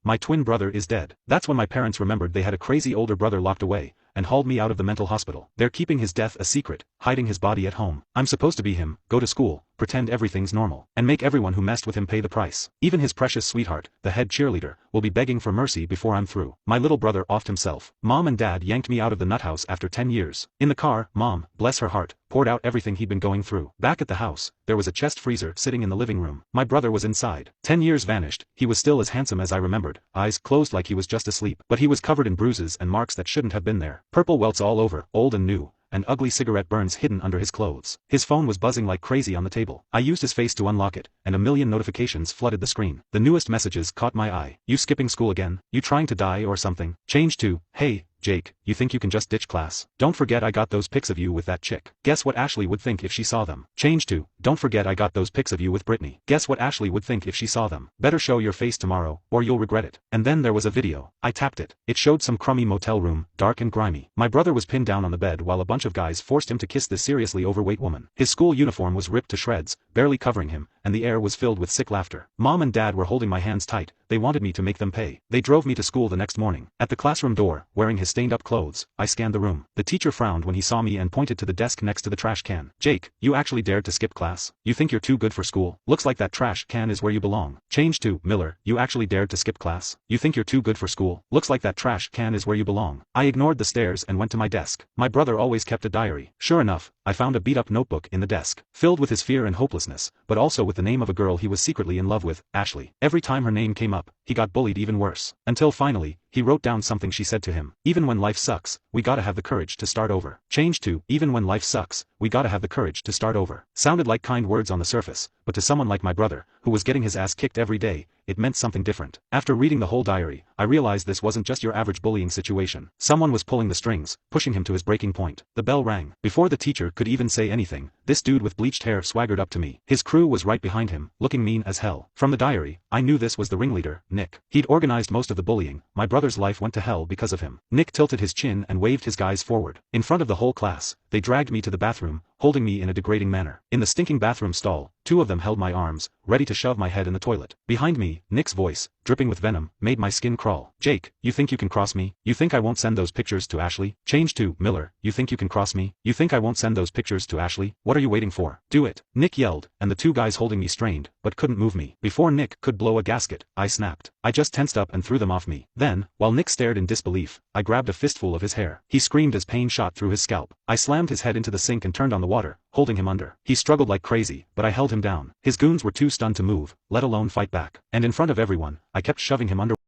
my twin brother is dead. That's when my parents remembered they had a crazy older brother locked away, and hauled me out of the mental hospital. They're keeping his death a secret, hiding his body at home. I'm supposed to be him, go to school, pretend everything's normal, and make everyone who messed with him pay the price. Even his precious sweetheart, the head cheerleader, will be begging for mercy before I'm through. My little brother offed himself. Mom and Dad yanked me out of the nut house after 10 years. In the car, Mom, bless her heart, poured out everything he'd been going through. Back at the house, there was a chest freezer sitting in the living room. My brother was inside. 10 years vanished, he was still as handsome as I remembered, eyes closed like he was just asleep. But he was covered in bruises and marks that shouldn't have been there. Purple welts all over, old and new, and ugly cigarette burns hidden under his clothes. His phone was buzzing like crazy on the table. I used his face to unlock it, and a million notifications flooded the screen. The newest messages caught my eye. You skipping school again? You trying to die or something? Change to, hey, Jake, you think you can just ditch class? Don't forget I got those pics of you with that chick. Guess what Ashley would think if she saw them? Change to, don't forget I got those pics of you with Brittany. Guess what Ashley would think if she saw them? Better show your face tomorrow, or you'll regret it. And then there was a video. I tapped it. It showed some crummy motel room, dark and grimy. My brother was pinned down on the bed while a bunch of guys forced him to kiss this seriously overweight woman. His school uniform was ripped to shreds, barely covering him, and the air was filled with sick laughter. Mom and Dad were holding my hands tight. They wanted me to make them pay. They drove me to school the next morning. At the classroom door, wearing his stained-up clothes, I scanned the room. The teacher frowned when he saw me and pointed to the desk next to the trash can. Jake, you actually dared to skip class? You think you're too good for school? Looks like that trash can is where you belong. Change to, Miller, you actually dared to skip class? You think you're too good for school? Looks like that trash can is where you belong. I ignored the stares and went to my desk. My brother always kept a diary. Sure enough, I found a beat-up notebook in the desk, filled with his fear and hopelessness, but also with the name of a girl he was secretly in love with, Ashley. Every time her name came up, he got bullied even worse. Until finally, he wrote down something she said to him. Even when life sucks, we gotta have the courage to start over. Change to, even when life sucks, we gotta have the courage to start over. Sounded like kind words on the surface, but to someone like my brother, who was getting his ass kicked every day, it meant something different. After reading the whole diary, I realized this wasn't just your average bullying situation. Someone was pulling the strings, pushing him to his breaking point. The bell rang. Before the teacher could even say anything, this dude with bleached hair swaggered up to me. His crew was right behind him, looking mean as hell. From the diary, I knew this was the ringleader, Nick. He'd organized most of the bullying. My brother's life went to hell because of him. Nick tilted his chin and waved his guys forward. In front of the whole class, they dragged me to the bathroom, holding me in a degrading manner. In the stinking bathroom stall, two of them held my arms, ready to shove my head in the toilet. Behind me, Nick's voice, dripping with venom, made my skin crawl. Jake, you think you can cross me? You think I won't send those pictures to Ashley? Change to, Miller, you think you can cross me? You think I won't send those pictures to Ashley? What are you waiting for? Do it. Nick yelled, and the two guys holding me strained, but couldn't move me. Before Nick could blow a gasket, I snapped. I just tensed up and threw them off me. Then, while Nick stared in disbelief, I grabbed a fistful of his hair. He screamed as pain shot through his scalp. I slammed his head into the sink and turned on the water, holding him under. He struggled like crazy, but I held him down. His goons were too stunned to move, let alone fight back. And in front of everyone, I kept shoving him under